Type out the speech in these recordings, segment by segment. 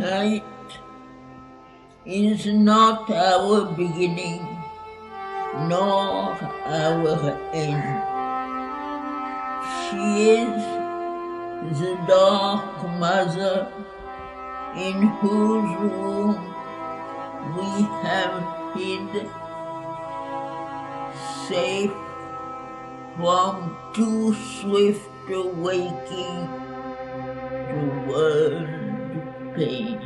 Night is not our beginning, nor our end. She is the dark mother in whose womb we have hid, safe from too swift awaking to world pain.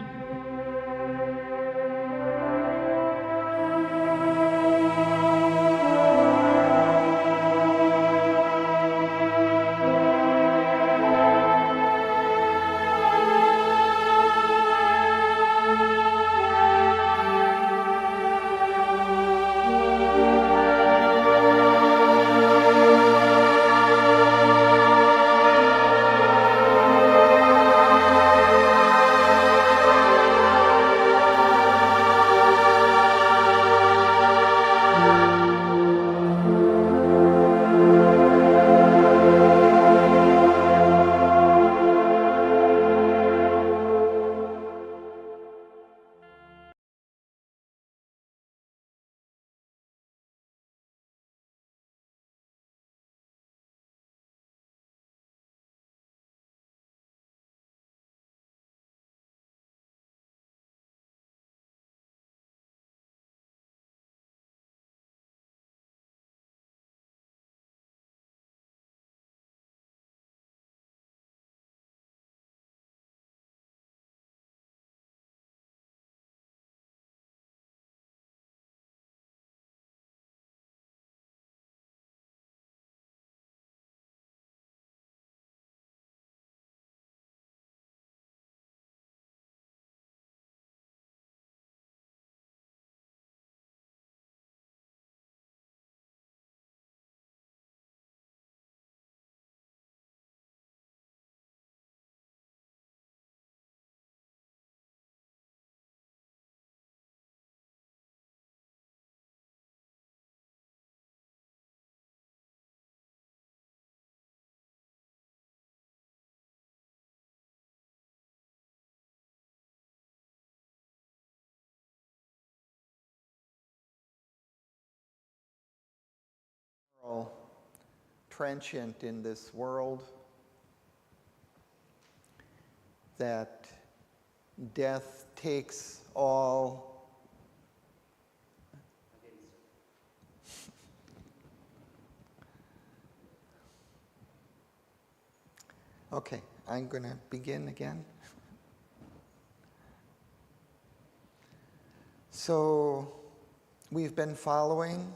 Transient in this world, that death takes all. Okay, I'm going to begin again. So we've been following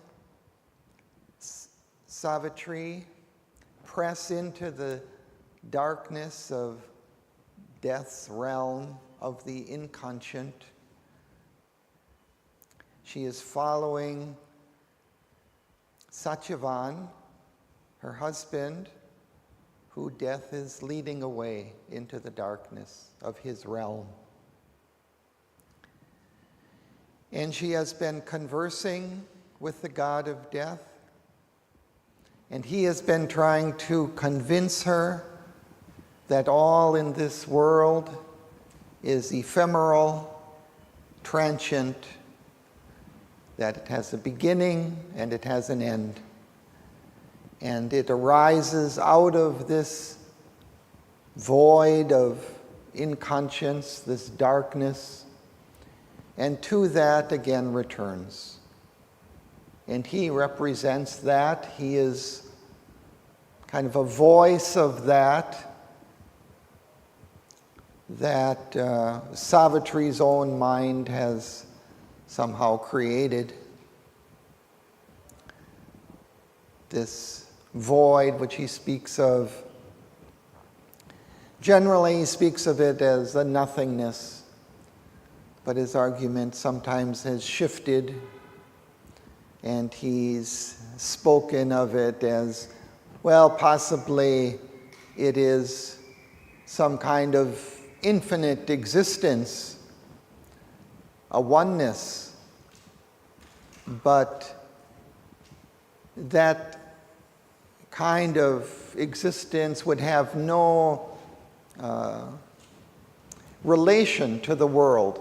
Savitri press into the darkness of death's realm of the inconscient. She is following Satyavan, her husband, who death is leading away into the darkness of his realm. And she has been conversing with the god of death, and he has been trying to convince her that all in this world is ephemeral, transient, that it has a beginning and it has an end. And it arises out of this void of inconscience, this darkness, and to that again returns. And he represents that. He is kind of a voice of that Savitri's own mind has somehow created. This void which he speaks of, generally he speaks of it as a nothingness, but his argument sometimes has shifted, and he's spoken of it as, well, possibly it is some kind of infinite existence, a oneness, but that kind of existence would have no relation to the world,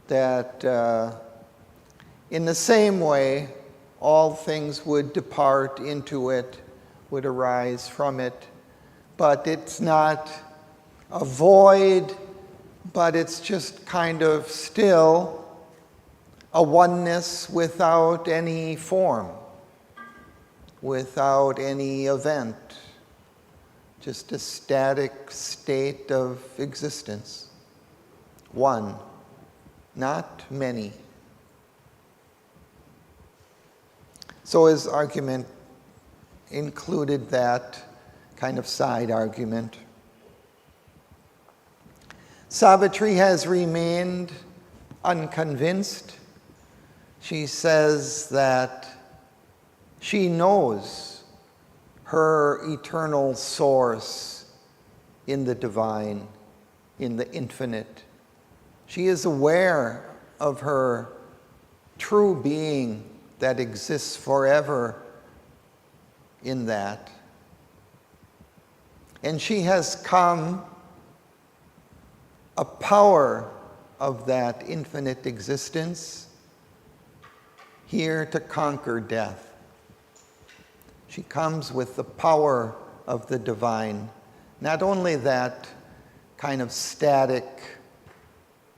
that in the same way, all things would depart into it, would arise from it, but it's not a void, but it's just kind of still a oneness without any form, without any event, just a static state of existence. One, not many. So his argument included that kind of side argument. Savitri has remained unconvinced. She says that she knows her eternal source in the divine, in the infinite. She is aware of her true being that exists forever in that. And she has come a power of that infinite existence here to conquer death. She comes with the power of the divine. Not only that kind of static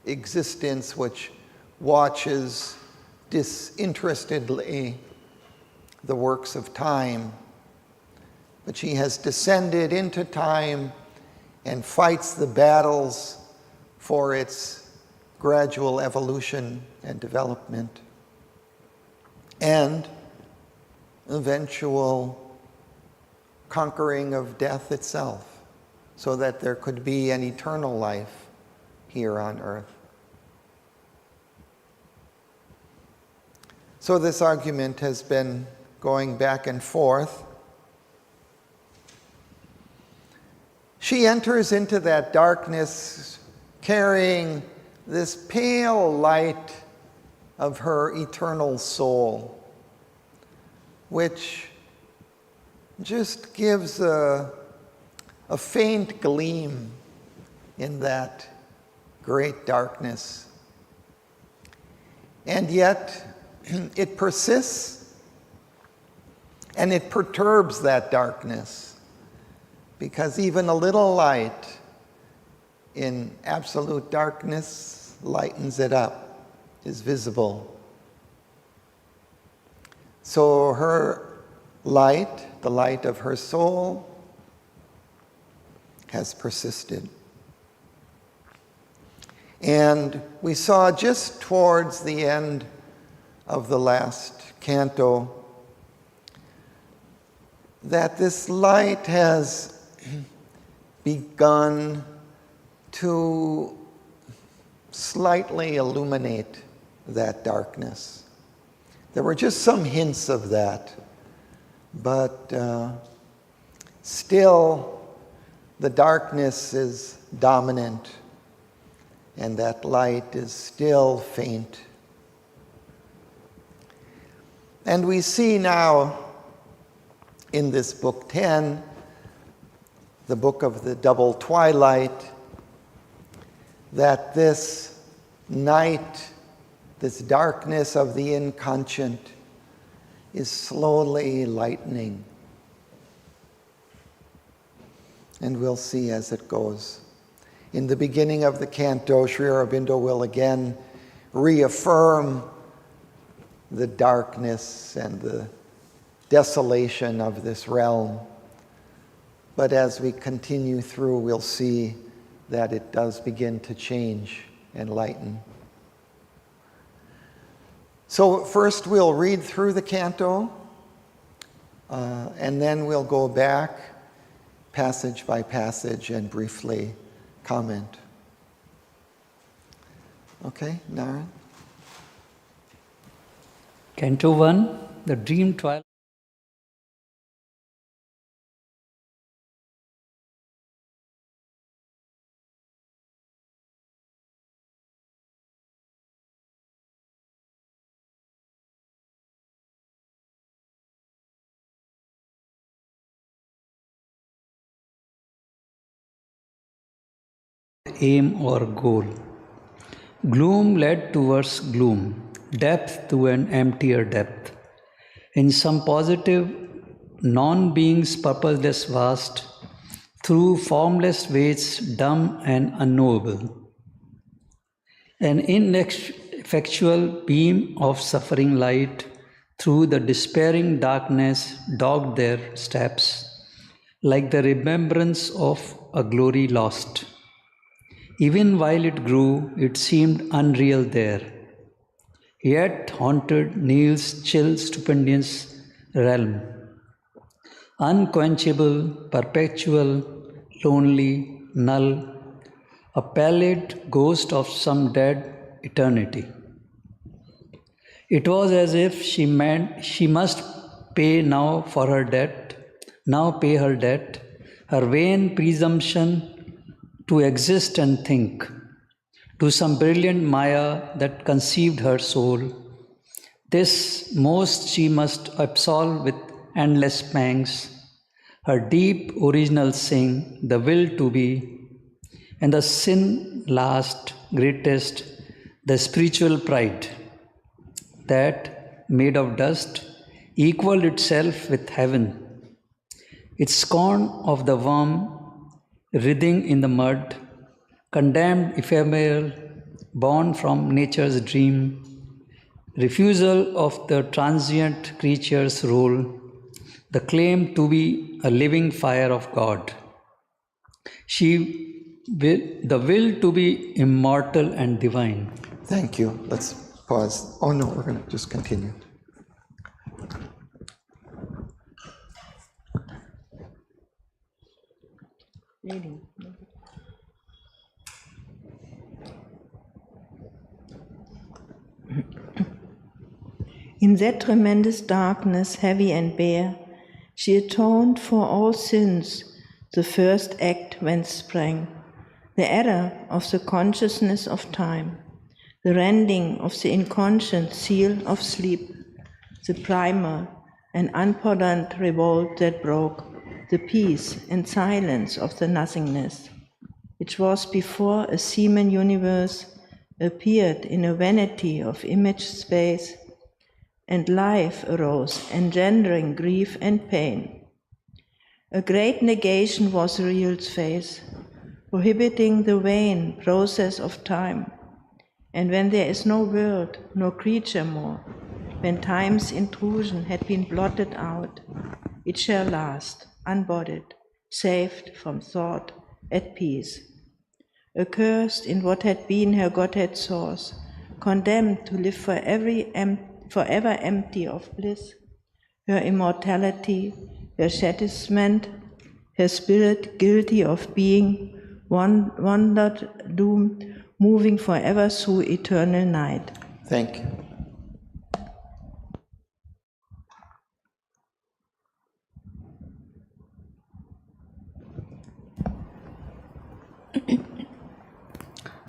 existence which watches disinterestedly the works of time, but she has descended into time and fights the battles for its gradual evolution and development and eventual conquering of death itself, so that there could be an eternal life here on earth. So this argument has been going back and forth. She enters into that darkness carrying this pale light of her eternal soul, which just gives a faint gleam in that great darkness. And yet, it persists and it perturbs that darkness, because even a little light in absolute darkness lightens it up, is visible. So her light, the light of her soul, has persisted. And we saw just towards the end of the last canto that this light has begun to slightly illuminate that darkness. There were just some hints of that, but still the darkness is dominant and that light is still faint. And we see now in this book 10, the book of the double twilight, that this night, this darkness of the inconscient, is slowly lightening. And we'll see as it goes. In the beginning of the canto, Sri Aurobindo will again reaffirm the darkness and the desolation of this realm. But as we continue through, we'll see that it does begin to change and lighten. So first we'll read through the canto, and then we'll go back passage by passage and briefly comment. Okay, Naren? Canto 1, the Dream Twilight. aim or goal. Gloom led towards gloom, depth to an emptier depth. In some positive, non-being's purposeless vast, through formless waits dumb and unknowable. An ineffectual beam of suffering light through the despairing darkness dogged their steps, like the remembrance of a glory lost. Even while it grew, it seemed unreal there, yet haunted Neil's chill, stupendous realm. Unquenchable, perpetual, lonely, null, a pallid ghost of some dead eternity. It was as if she meant she must pay now for her debt, now pay her debt, her vain presumption to exist and think, to some brilliant Maya that conceived her soul. This most she must absolve with endless pangs, her deep original sing, the will to be, and the sin last, greatest, the spiritual pride, that, made of dust, equaled itself with heaven. Its scorn of the worm, writhing in the mud, condemned ephemeral, born from nature's dream, refusal of the transient creature's role, the claim to be a living fire of God. The will to be immortal and divine. Thank you. Let's pause. Oh no, we're going to just continue. In that tremendous darkness, heavy and bare, she atoned for all sins, the first act whence sprang, the error of the consciousness of time, the rending of the inconscient seal of sleep, the primer and unpardoned revolt that broke the peace and silence of the nothingness, which was before a seeming universe appeared in a vanity of image space, and life arose, engendering grief and pain. A great negation was the real's face, prohibiting the vain process of time. And when there is no world, no creature more, when time's intrusion had been blotted out, it shall last, unbodied, saved from thought, at peace. Accursed in what had been her Godhead source, condemned to live forever empty of bliss, her immortality, her chastisement, her spirit guilty of being wandered, doomed, moving forever through eternal night. Thank you.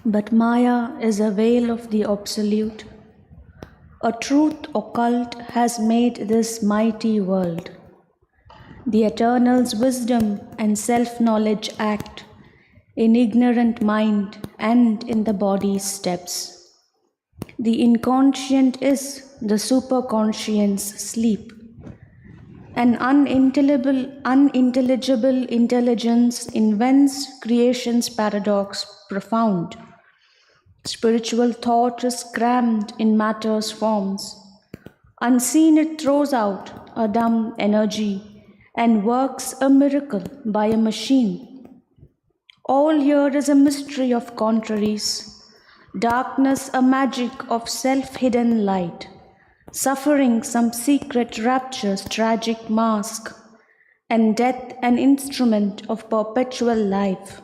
But Maya is a veil of the absolute. A truth occult has made this mighty world. The Eternal's wisdom and self-knowledge act in ignorant mind and in the body's steps. The inconscient is the superconscient's sleep. An unintelligible intelligence invents creation's paradox profound. Spiritual thought is crammed in matter's forms. Unseen, it throws out a dumb energy and works a miracle by a machine. All here is a mystery of contraries, darkness a magic of self-hidden light, suffering some secret rapture's tragic mask, and death an instrument of perpetual life.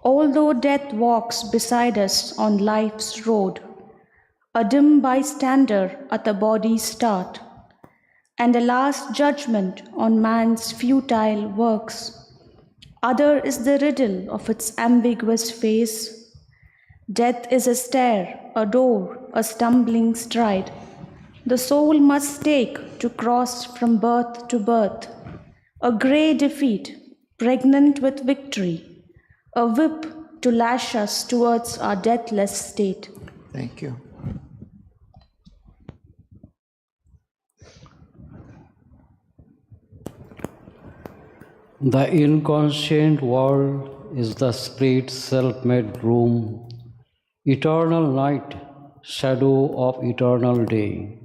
Although death walks beside us on life's road, a dim bystander at the body's start, and a last judgment on man's futile works, other is the riddle of its ambiguous face. Death is a stair, a door, a stumbling stride, the soul must take to cross from birth to birth, a grey defeat, pregnant with victory, a whip to lash us towards our deathless state. Thank you. The inconscient world is the spirit's self-made room, eternal night, shadow of eternal day.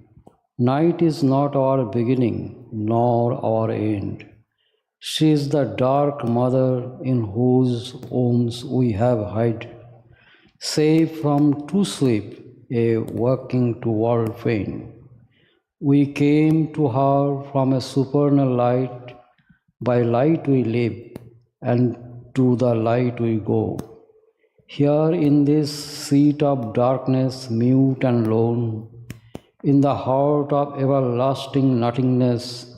Night is not our beginning, nor our end. She is the dark mother in whose wombs we have hid, safe from true sleep, a working toward pain. We came to her from a supernal light. By light we live, and to the light we go. Here in this seat of darkness, mute and lone, in the heart of everlasting nothingness,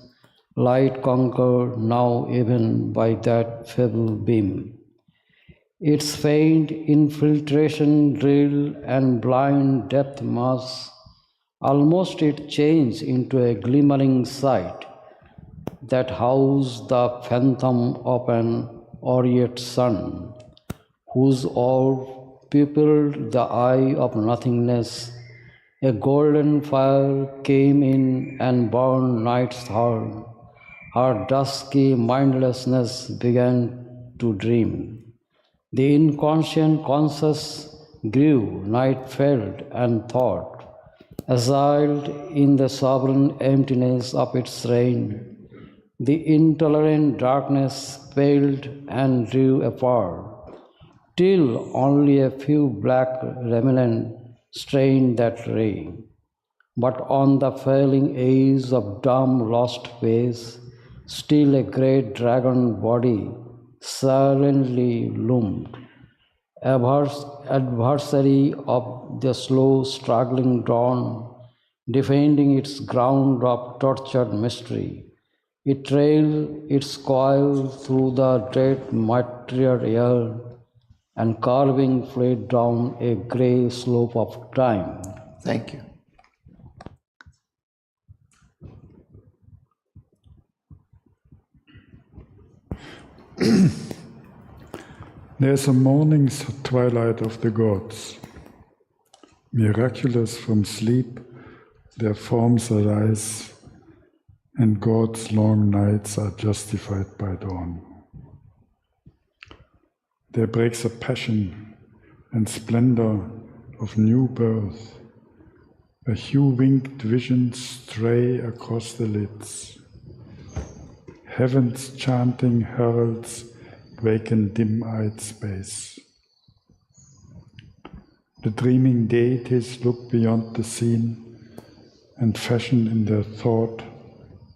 light conquered now even by that feeble beam. Its faint infiltration drill and blind depth mass, almost it changed into a glimmering sight that housed the phantom of an aureate sun, whose orb peopled the eye of nothingness. A golden fire came in and burned night's heart. Her dusky mindlessness began to dream. The inconscient conscious grew, night felt and thought, assailed in the sovereign emptiness of its reign. The intolerant darkness paled and drew apart, till only a few black remnants strained that ray. But on the failing edge of dumb lost face, still a great dragon body silently loomed, adversary of the slow struggling dawn, defending its ground of tortured mystery. It trailed its coil through the dread material air, and carving fled down a grey slope of time. Thank you. There's a morning twilight of the gods. Miraculous from sleep, their forms arise, and God's long nights are justified by dawn. There breaks a passion and splendor of new birth, where hue-winged visions stray across the lids. Heaven's chanting heralds waken dim-eyed space. The dreaming deities look beyond the scene and fashion in their thought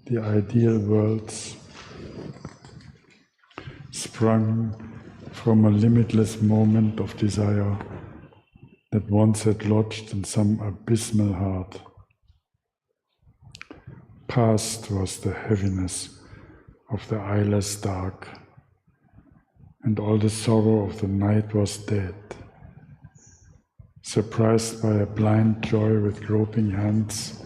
the ideal worlds sprung from a limitless moment of desire that once had lodged in some abysmal heart. Past was the heaviness of the eyeless dark, and all the sorrow of the night was dead. Surprised by a blind joy with groping hands,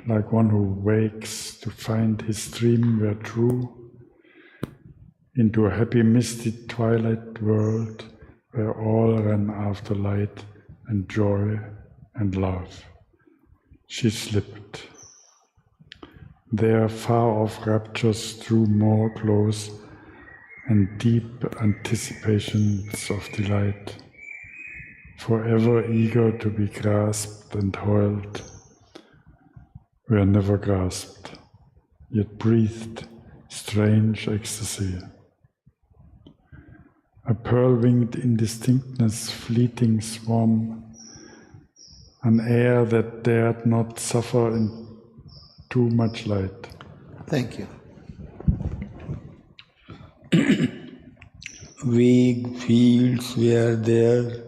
like one who wakes to find his dream were true, into a happy misty twilight world where all ran after light and joy and love. She slipped. There far-off raptures drew more close, and deep anticipations of delight, forever eager to be grasped and held, were never grasped, yet breathed strange ecstasy. A pearl-winged indistinctness, fleeting swarm, an air that dared not suffer in too much light. Thank you. Vague fields were there,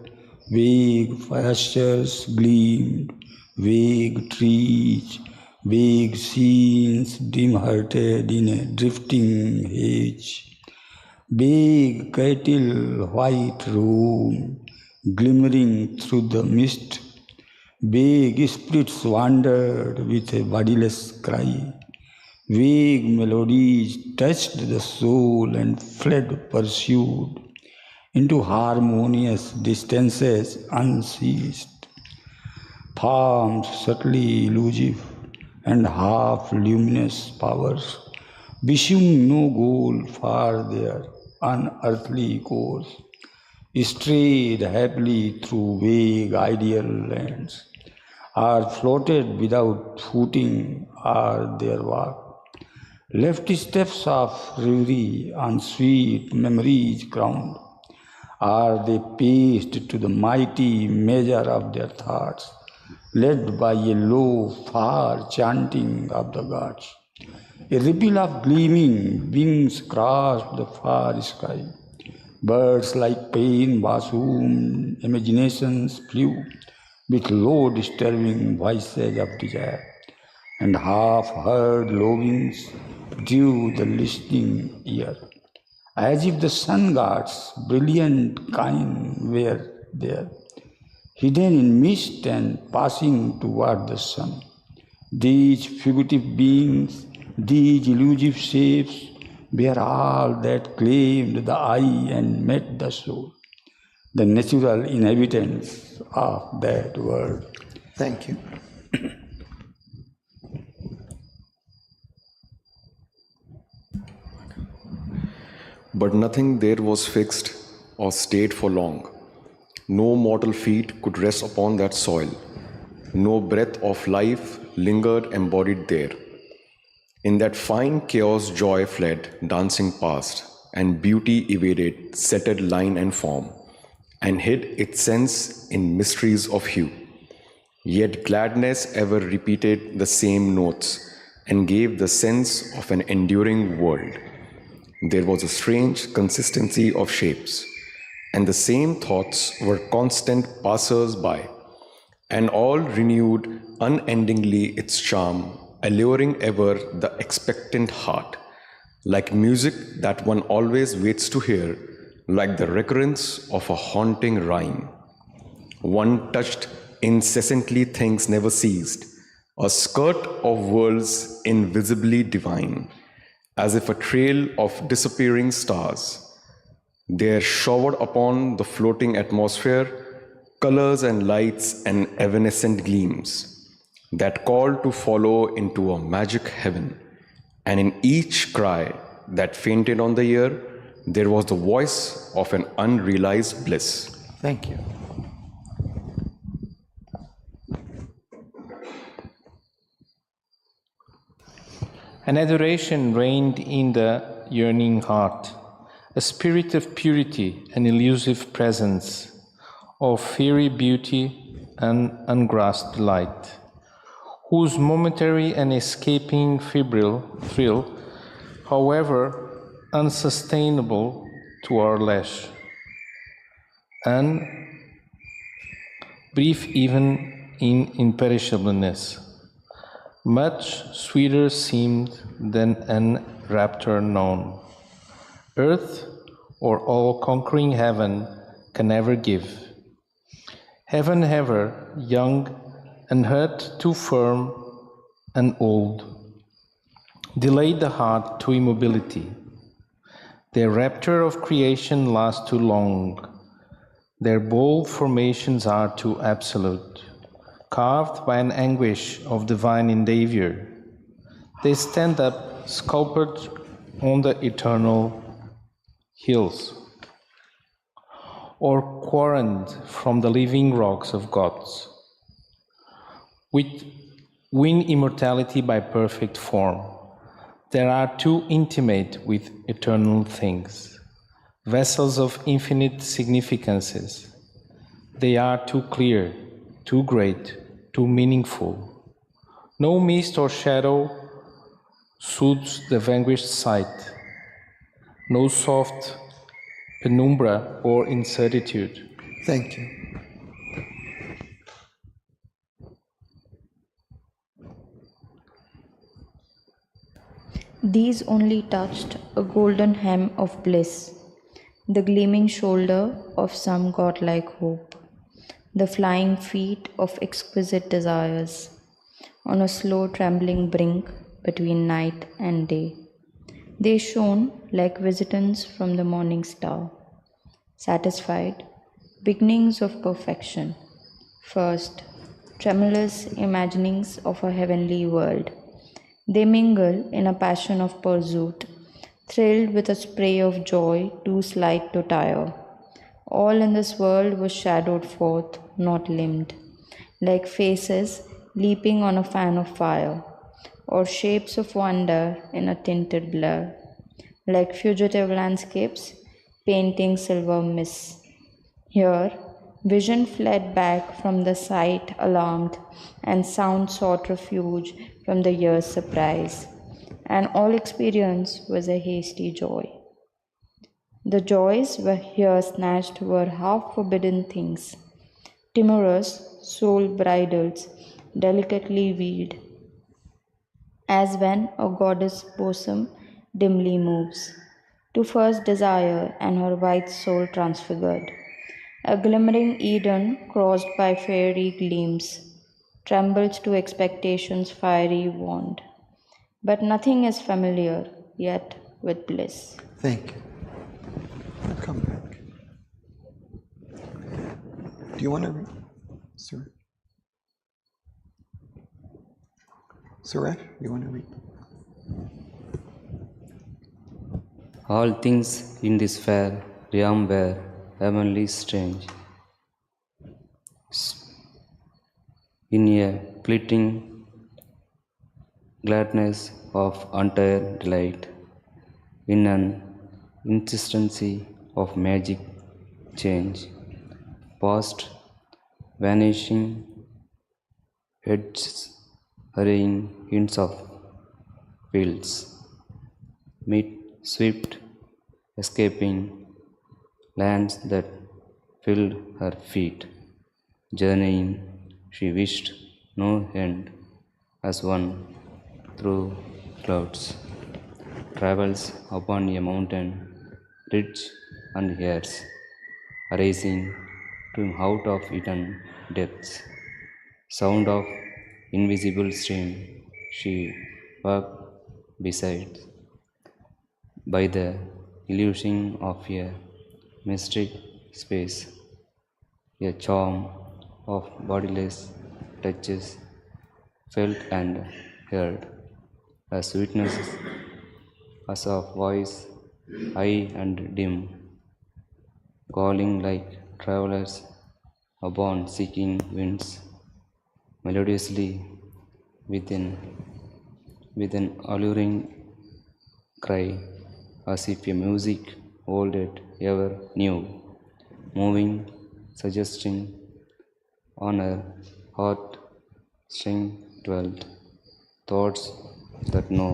vague pastures gleamed, vague trees, vague scenes dim-hearted in a drifting haze, vague cattle white roam, glimmering through the mist, vague spirits wandered with a bodiless cry, vague melodies touched the soul and fled pursued, into harmonious distances unceased. Forms subtly elusive and half luminous powers, wishing no goal for their unearthly course, strayed happily through vague ideal lands, or floated without footing or their walk. Left steps of reverie on sweet memories crowned, or they paced to the mighty measure of their thoughts, led by a low, far chanting of the gods. A ripple of gleaming wings crossed the far sky. Birds like pain bassoon imaginations flew with low disturbing voices of desire, and half-heard longings drew the listening ear, as if the sun god's brilliant kind were there, hidden in mist and passing toward the sun. These fugitive beings, these elusive shapes, were all that claimed the eye and met the soul, the natural inhabitants of that world. Thank you. But nothing there was fixed or stayed for long. No mortal feet could rest upon that soil. No breath of life lingered embodied there. In that fine chaos joy fled, dancing past, and beauty evaded settled line and form, and hid its sense in mysteries of hue. Yet gladness ever repeated the same notes, and gave the sense of an enduring world. There was a strange consistency of shapes, and the same thoughts were constant passers-by, and all renewed unendingly its charm, alluring ever the expectant heart, like music that one always waits to hear, like the recurrence of a haunting rhyme. One touched incessantly things never ceased, a skirt of worlds invisibly divine, as if a trail of disappearing stars. There showered upon the floating atmosphere colors and lights and evanescent gleams that called to follow into a magic heaven, and in each cry that fainted on the ear, there was the voice of an unrealized bliss. Thank you. An adoration reigned in the yearning heart, a spirit of purity and elusive presence, of fairy beauty and ungrasped delight, whose momentary and escaping thrill, however unsustainable to our lash, and brief even in imperishableness, much sweeter seemed than an rapture known. Earth or all-conquering heaven can never give. Heaven ever young and heart too firm and old, delayed the heart to immobility. Their rapture of creation lasts too long. Their bold formations are too absolute, carved by an anguish of divine endeavor. They stand up sculptured on the eternal hills, or quarried from the living rocks of gods, which win immortality by perfect form. They are too intimate with eternal things, vessels of infinite significances. They are too clear, too great, too meaningful. No mist or shadow soothes the vanquished sight, no soft penumbra or incertitude. Thank you. These only touched a golden hem of bliss, the gleaming shoulder of some godlike hope, the flying feet of exquisite desires, on a slow trembling brink between night and day. They shone like visitants from the morning star, satisfied, beginnings of perfection. First, tremulous imaginings of a heavenly world. They mingle in a passion of pursuit, thrilled with a spray of joy too slight to tire. All in this world was shadowed forth, not limned, like faces leaping on a fan of fire, or shapes of wonder in a tinted blur, like fugitive landscapes painting silver mists. Here, vision fled back from the sight alarmed, and sound sought refuge from the ear's surprise, and all experience was a hasty joy. The joys were here snatched were half forbidden things, timorous soul bridles, delicately weaved, as when a goddess' bosom dimly moves, to first desire and her white soul transfigured. A glimmering Eden crossed by fairy gleams, trembles to expectation's fiery wand. But nothing is familiar yet with bliss. Thank you. Come back. Do you want to read? Suresh, you want to read? All things in this fair realm were heavenly strange. In a fleeting gladness of entire delight, in an insistency of magic change, past vanishing heads, hurrying hints of fields, meet swift escaping lands that filled her feet, journeying she wished no end, as one through clouds travels upon a mountain ridge and hears, arising to him out of hidden depths, sound of invisible stream she walked beside, by the illusion of a mystic space, a charm of bodiless touches felt and heard, a sweetness as of voice high and dim, calling like travelers upon seeking winds, melodiously with an alluring cry, as if a music old yet ever new, moving, suggesting on her heart string dwelt thoughts that no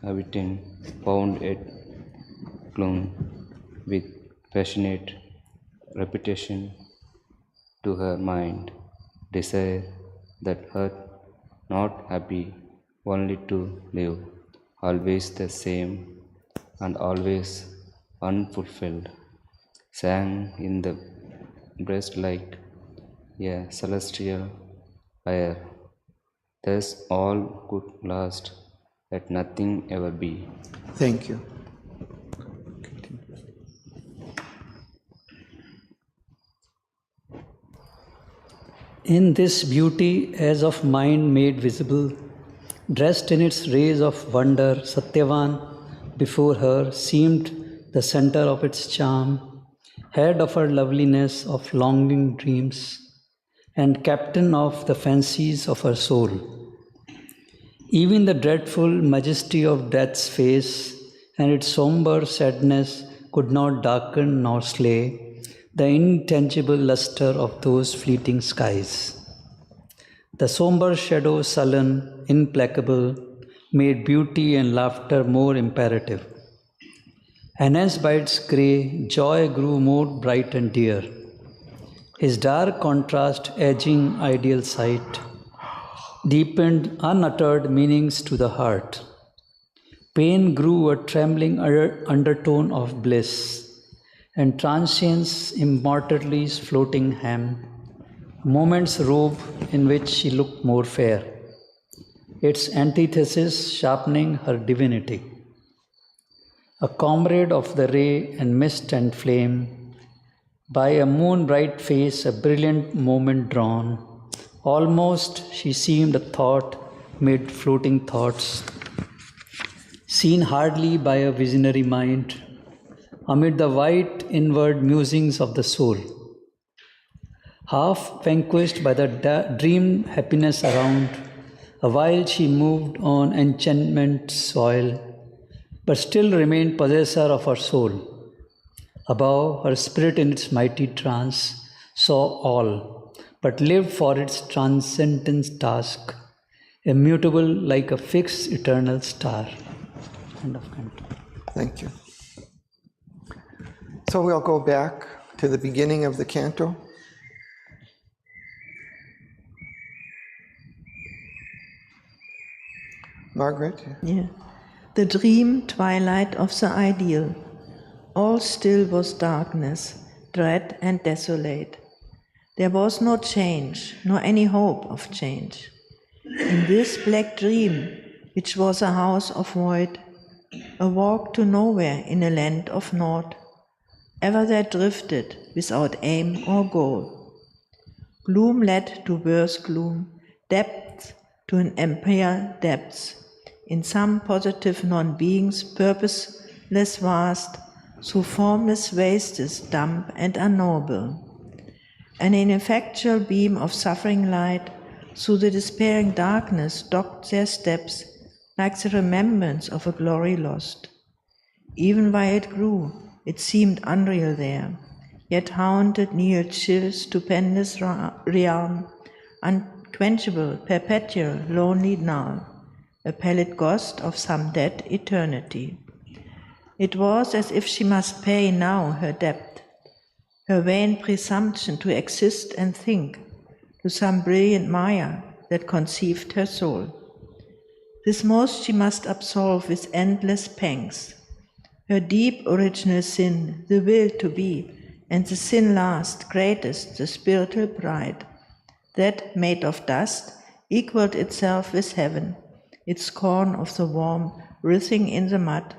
habitant found yet clung with passionate repetition to her mind, desire that hurt not happy only to live, always the same and always unfulfilled, sang in the breast like a celestial air. Thus all could last, let nothing ever be. Thank you. In this beauty as of mind made visible, dressed in its rays of wonder, Satyavan before her seemed the center of its charm, head of her loveliness of longing dreams, and captain of the fancies of her soul. Even the dreadful majesty of death's face and its somber sadness could not darken nor slay the intangible luster of those fleeting skies. The somber shadow, sullen, implacable, made beauty and laughter more imperative. Enhanced by its grey, joy grew more bright and dear. His dark contrast, edging ideal sight, deepened unuttered meanings to the heart. Pain grew a trembling undertone of bliss, and transience immortality's floating hem, moment's robe in which she looked more fair, its antithesis sharpening her divinity. A comrade of the ray and mist and flame, By a moon-bright face, a brilliant moment drawn. Almost she seemed a thought mid floating thoughts, seen hardly by a visionary mind, amid the white inward musings of the soul. Half vanquished by the dreamed happiness around, awhile she moved on enchantment soil, but still remained possessor of her soul. Above, her spirit in its mighty trance saw all, but lived for its transcendence task, immutable like a fixed eternal star. End of Canto. Thank you. So we'll go back to the beginning of the canto. Margaret? Yeah. The dream twilight of the ideal. All still was darkness, dread and desolate. There was no change, nor any hope of change. In this black dream, which was a house of void, a walk to nowhere in a land of naught, ever there drifted without aim or goal. Gloom led to worse gloom, depth to an empire depths, in some positive non-being's purposeless vast, through formless wastes dumb and unknowable. An ineffectual beam of suffering light through the despairing darkness dogged their steps like the remembrance of a glory lost. Even while it grew, it seemed unreal there, yet haunted near chill, stupendous realm, unquenchable, perpetual, lonely null, a pallid ghost of some dead eternity. It was as if she must pay now her debt, her vain presumption to exist and think, to some brilliant Maya that conceived her soul. This most she must absolve with endless pangs, her deep original sin, the will to be, and the sin last, greatest, the spiritual pride, that, made of dust, equaled itself with heaven, its scorn of the warm, writhing in the mud,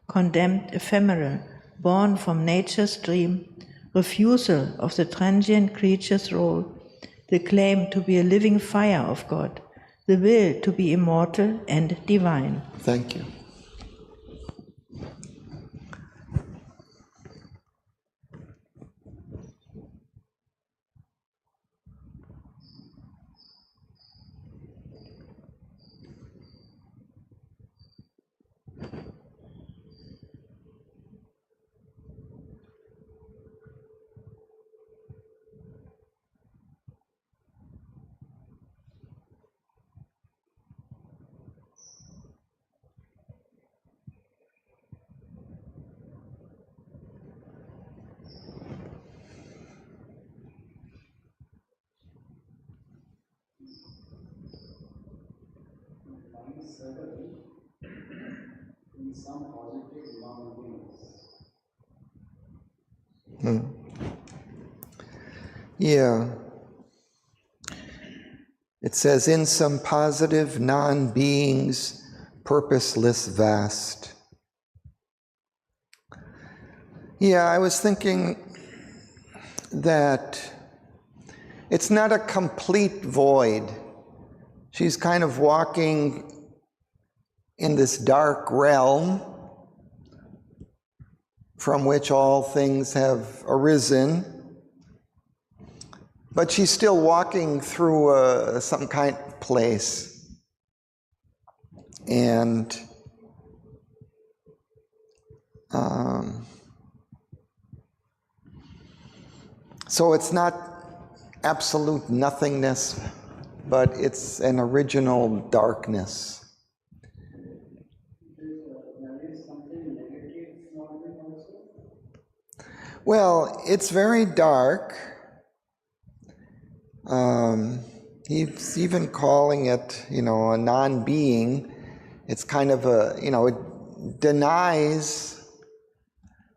condemned ephemeral, born from nature's dream, refusal of the transient creature's role, the claim to be a living fire of God, the will to be immortal and divine. Thank you. Yeah. It says, in some positive non-beings, purposeless vast. Yeah, I was thinking that it's not a complete void. She's kind of walking in this dark realm from which all things have arisen. But she's still walking through some kind of place. And so it's not absolute nothingness, but it's an original darkness. Well, it's very dark. He's even calling it, a non-being. It's kind of it denies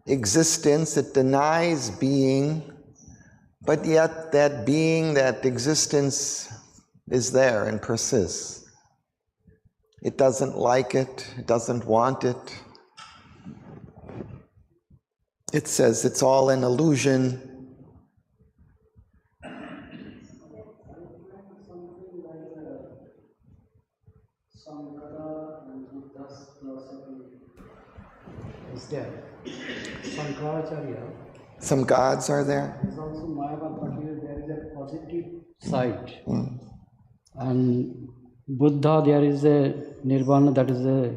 existence, it denies being, but yet that being, that existence is there and persists. It doesn't like it, it doesn't want it. It says it's all an illusion. is there. Sankaracharya. Some gods are there? There is also Mayavad, but here there is a positive side. And Buddha, there is a Nirvana, that is a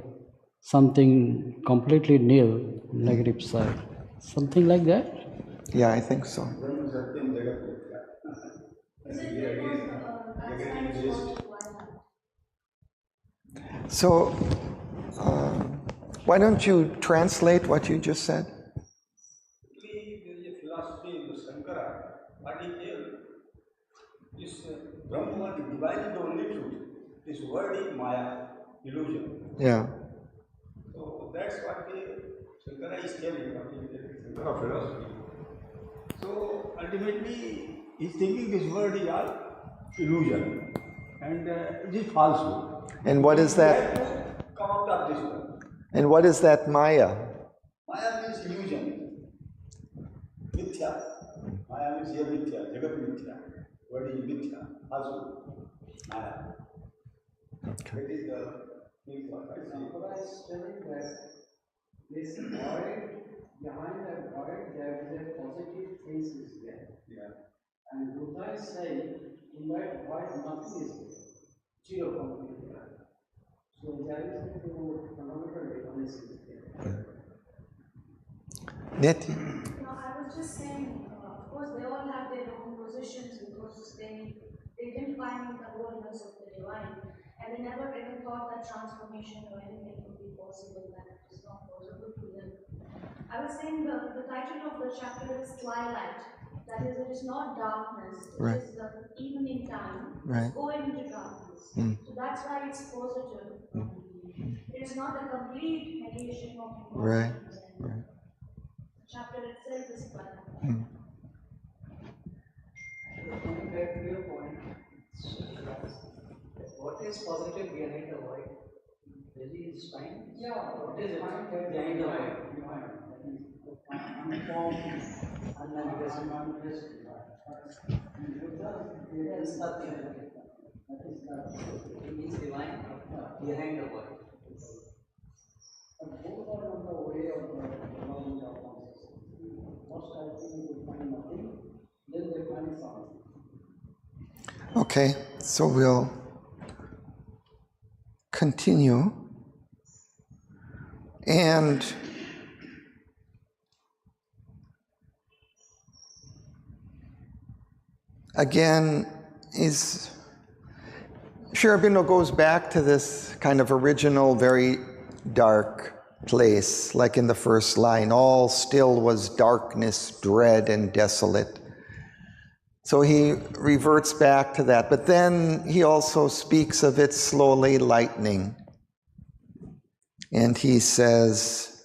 something completely nil, negative side. Something like that? Yeah, I think so. So, why don't you translate what you just said? There is a philosophy in the Sankara. What he tells is Brahman, divine is the only truth. This word is Maya, illusion. Yeah. So that's what Shankara is telling, what is Shankara philosophy. So ultimately, he's thinking this word is all illusion and it is falsehood. And what is that? We have to come out of this one. And what is that Maya? Maya means illusion. Mithya. Maya means here Mithya, Jagat Mithya. Word is Mithya, falsehood. Maya. Okay. That is the thing what I see. Sankara is telling that this void, behind that void, there is a positive things is there. Yeah. And Buddha is saying, in that void, nothing is there. Zero completely. So there is a fundamental difference is there. Nitya? No, I was just saying, of course, they all have their own positions because they didn't find the wholeness of the divine, and they never even thought that transformation or anything would be possible, that it is not possible to them. I was saying the title of the chapter is Twilight. That is, it is not darkness, it Right. is the evening time, Right. it's going into darkness. So that's why it's positive. It is not a complete negation of Right. emotions. Right. The chapter itself is Twilight. Coming back to your point, what is positive behind the void? Really is fine. Yeah, what is behind the void? Unformed, unmanifest. There is nothing. That is nothing. It is divine behind the void. But both are on the way of the development of consciousness. Most likely they find nothing, then they find something. Okay, so we'll continue. And again, Sri Aurobindo goes back to this kind of original, very dark place, like in the first line, all still was darkness, dread, and desolate. So he reverts back to that, but then he also speaks of it slowly lightening. And he says,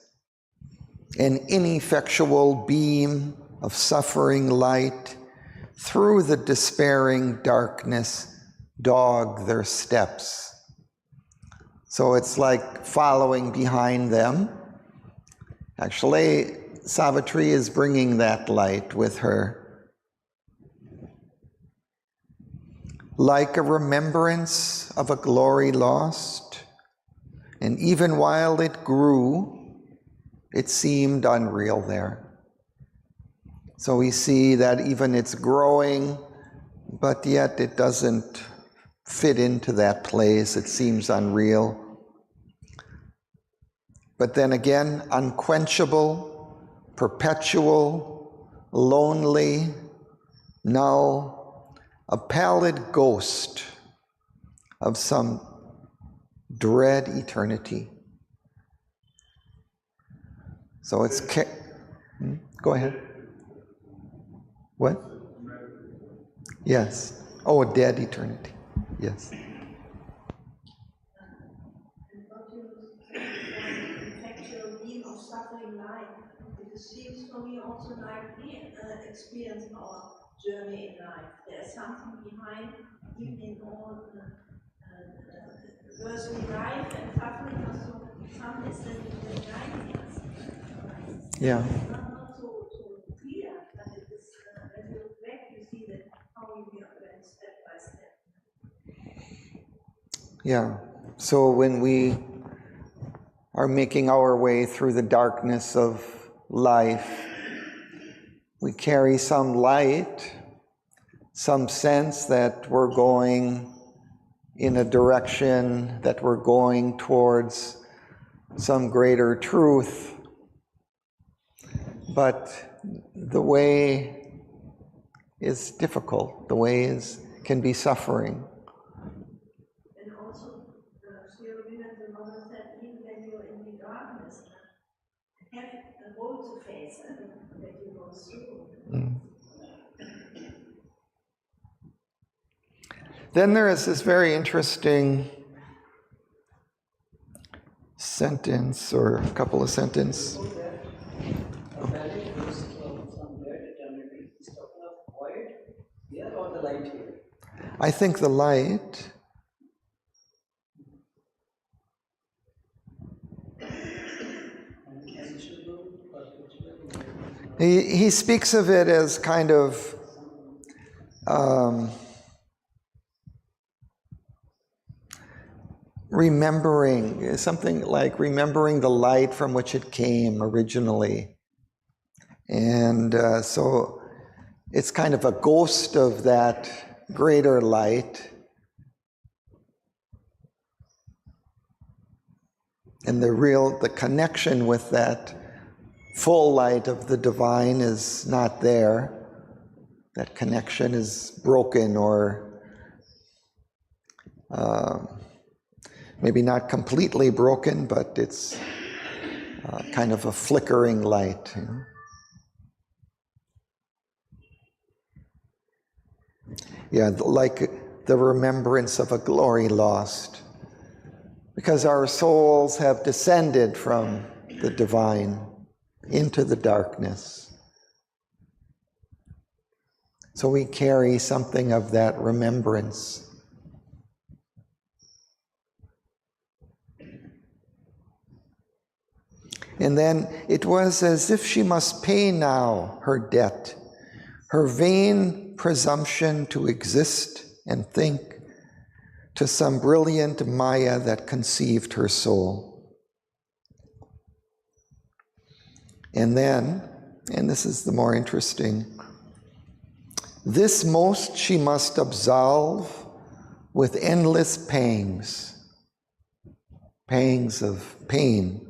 an ineffectual beam of suffering light through the despairing darkness dog their steps. So it's like following behind them. Actually, Savitri is bringing that light with her. Like a remembrance of a glory lost, and even while it grew, it seemed unreal there. So we see that even it's growing, but yet it doesn't fit into that place. It seems unreal. But then again, unquenchable, perpetual, lonely, null, a pallid ghost of some dread eternity. So it's... Go ahead. What? Yes. Oh, a dead eternity. Yes. Effectual beam of suffering life. It seems for me also like we experience our journey in life. There's something behind, even in all earthly life and suffering, also some distance behind us. Yeah. Not so clear, but it is, as you look back, you see that how we are going step by step. Yeah. So when we are making our way through the darkness of life, we carry some light, some sense that we're going in a direction, that we're going towards some greater truth. But the way is difficult. The way can be suffering. And also, the mother said, even when you're in the darkness, have a road to face that you go through. Then there is this very interesting sentence, or a couple of sentences. I think the light. He speaks of it as kind of remembering, something like remembering the light from which it came originally. And so it's kind of a ghost of that greater light. And the connection with that full light of the divine is not there. That connection is broken, or maybe not completely broken, but it's kind of a flickering light. You know? Yeah, like the remembrance of a glory lost. Because our souls have descended from the divine into the darkness. So we carry something of that remembrance. And then it was as if she must pay now her debt, her vain presumption to exist and think, to some brilliant Maya that conceived her soul. And then, and this is the more interesting, this most she must absolve with endless pangs, pangs of pain.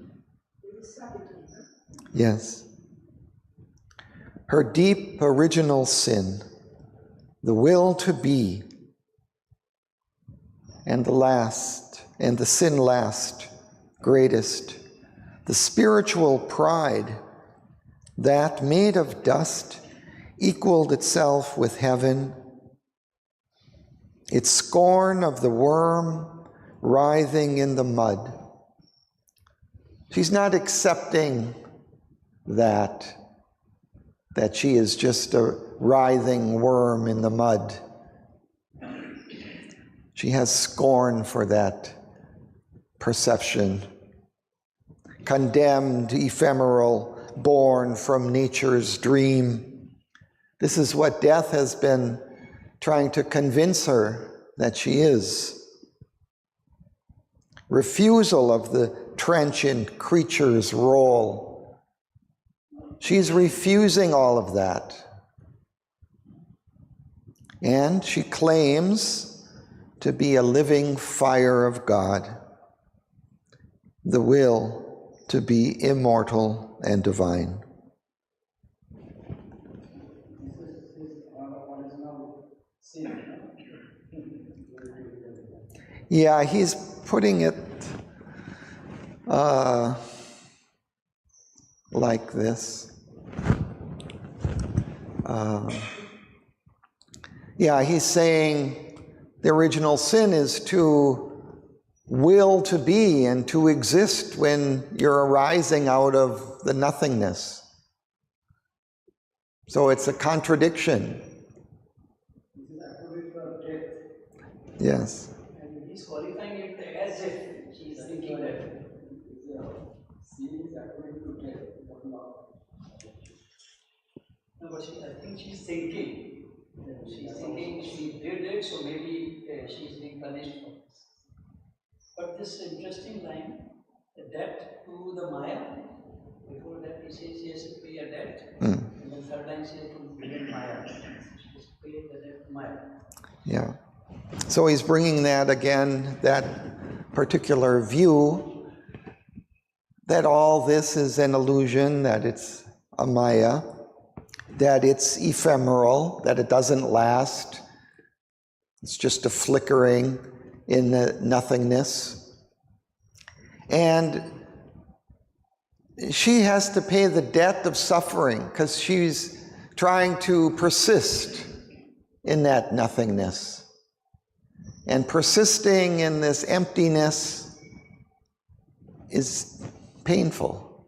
Yes. Her deep original sin, the will to be, and the sin last, greatest, the spiritual pride that, made of dust, equaled itself with heaven, its scorn of the worm writhing in the mud. She's not accepting that she is just a writhing worm in the mud. She has scorn for that perception. Condemned, ephemeral, born from nature's dream. This is what death has been trying to convince her that she is. Refusal of the transient creature's role. She's refusing all of that. And she claims to be a living fire of God, the will to be immortal and divine. Yeah, he's putting it like this. Yeah, he's saying the original sin is to will to be and to exist when you're arising out of the nothingness. So it's a contradiction. Yes. And he's qualifying it as if she is thinking that she is according to death, but not. No, but I think she's thinking. She's thinking she did it, so maybe she is being punished for this. But this interesting line, a debt to the Maya. Before that, he says she has to pay a debt. And then third line she has to prevent Maya. She has to pay the debt to Maya. Yeah. So he's bringing that again, that particular view, that all this is an illusion, that it's a Maya, that it's ephemeral, that it doesn't last. It's just a flickering in the nothingness. And she has to pay the debt of suffering because she's trying to persist in that nothingness. And persisting in this emptiness is painful.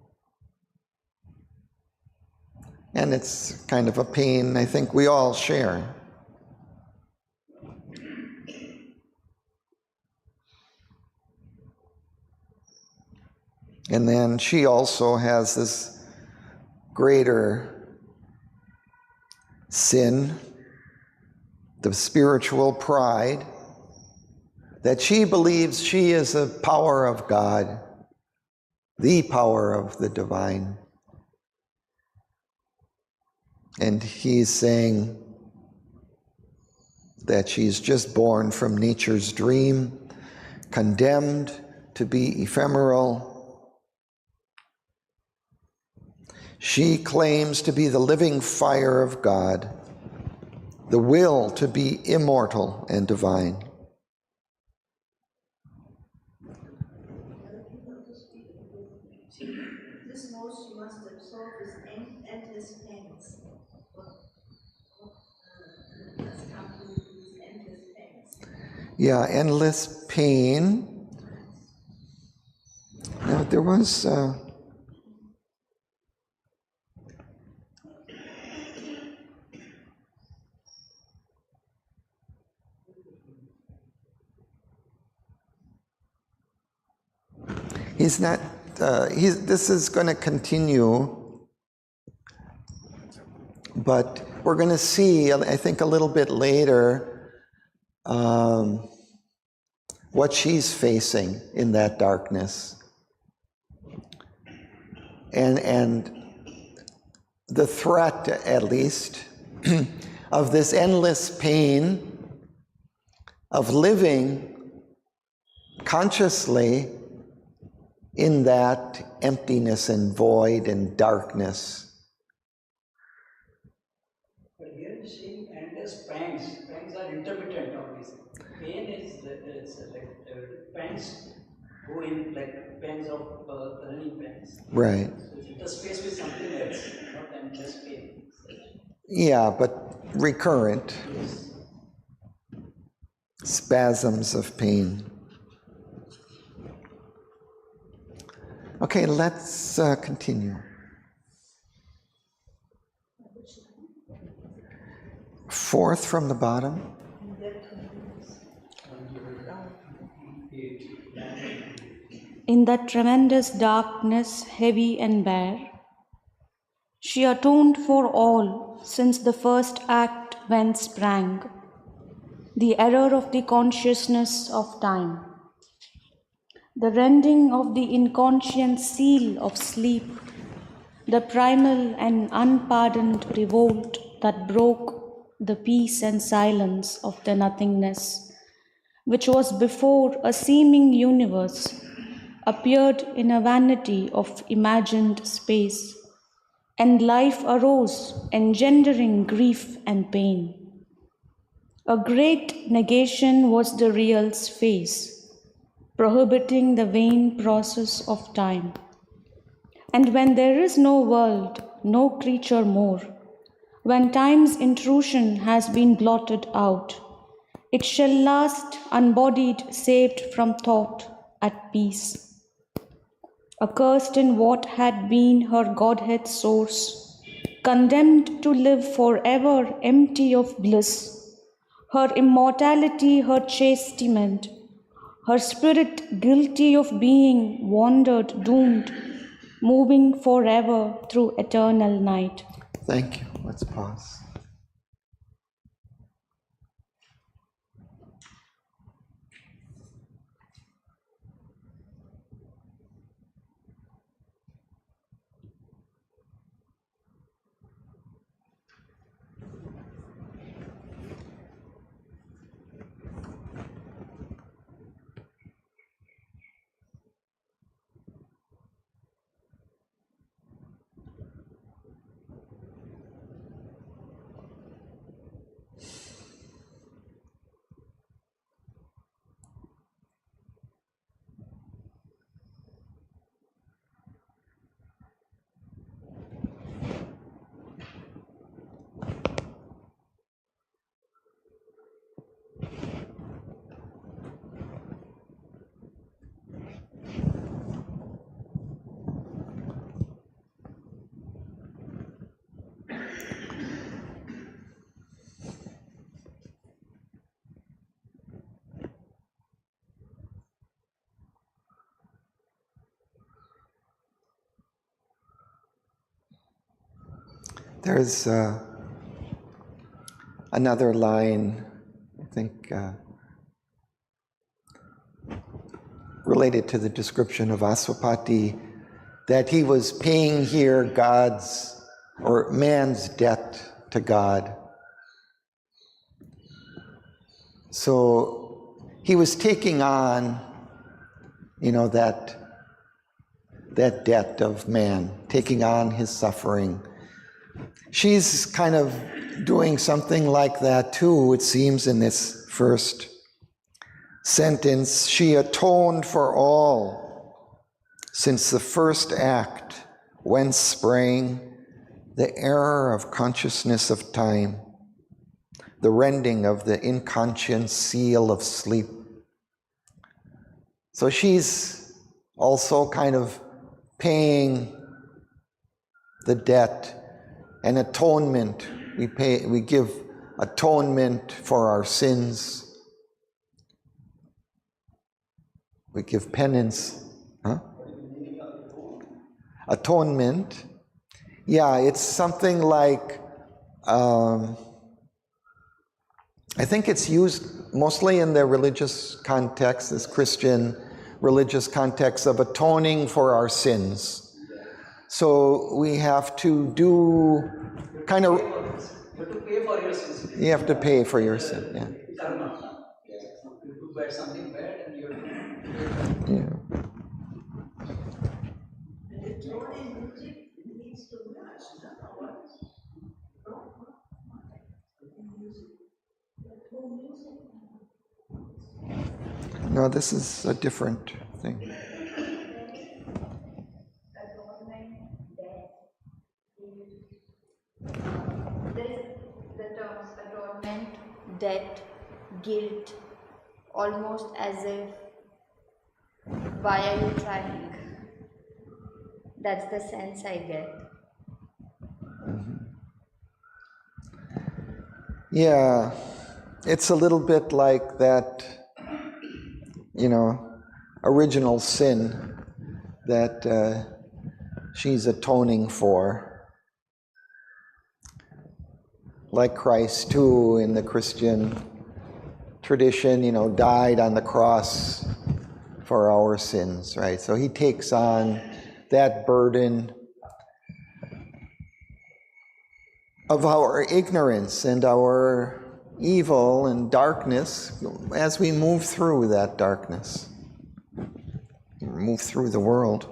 And it's kind of a pain I think we all share. And then she also has this greater sin, the spiritual pride, that she believes she is a power of God, the power of the divine. And he's saying that she's just born from nature's dream, condemned to be ephemeral. She claims to be the living fire of God, the will to be immortal and divine. This most you must absorb is endless pains. What has come to these endless pains? Yeah, endless pain. Now, there was... He's not, this is going to continue, but we're going to see, I think a little bit later, what she's facing in that darkness. And the threat, at least, of this endless pain of living consciously in that emptiness and void and darkness. But here he's saying endless pangs. Pangs are intermittent of this. Pain is like pangs go in like pangs of running pangs. Right. So it's interspersed with something else, not endless pain. Yeah, but recurrent. Yes. Spasms of pain. Okay, let's continue. Fourth from the bottom. In that tremendous darkness, heavy and bare, she atoned for all since the first act whence sprang the error of the consciousness of time, the rending of the inconscient seal of sleep, the primal and unpardoned revolt that broke the peace and silence of the nothingness, which was before a seeming universe, appeared in a vanity of imagined space, and life arose, engendering grief and pain. A great negation was the real's face, prohibiting the vain process of time. And when there is no world, no creature more, when time's intrusion has been blotted out, it shall last unbodied, saved from thought, at peace. Accursed in what had been her Godhead's source, condemned to live forever empty of bliss, her immortality her chastisement, her spirit guilty of being wandered, doomed, moving forever through eternal night. Thank you. Let's pause. There's another line, I think, related to the description of Aswapati, that he was paying here God's or man's debt to God. So he was taking on, that debt of man, taking on his suffering. She's kind of doing something like that too, it seems, in this first sentence. She atoned for all since the first act, whence sprang the error of consciousness of time, the rending of the inconscient seal of sleep. So she's also kind of paying the debt and atonement. We give atonement for our sins. We give penance. Atonement. Yeah, it's something like, I think it's used mostly in the religious context, this Christian religious context of atoning for our sins. So we have to do kind of... You have to pay for your sins. You have to pay for your sin, yeah. Karma. You do bad, something bad, and you have to pay. Yeah. No, this is a different thing. The terms atonement, debt, guilt, almost as if, why are you trying? That's the sense I get. Yeah, it's a little bit like that, original sin that she's atoning for. Like Christ, too, in the Christian tradition, died on the cross for our sins, right? So he takes on that burden of our ignorance and our evil and darkness as we move through that darkness, move through the world.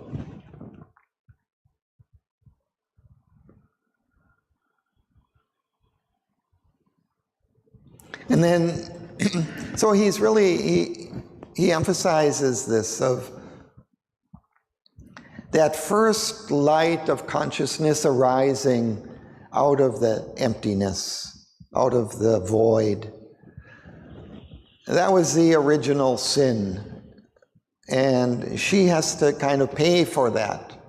And then, so he's really, he emphasizes this of that first light of consciousness arising out of the emptiness, out of the void. That was the original sin. And she has to kind of pay for that.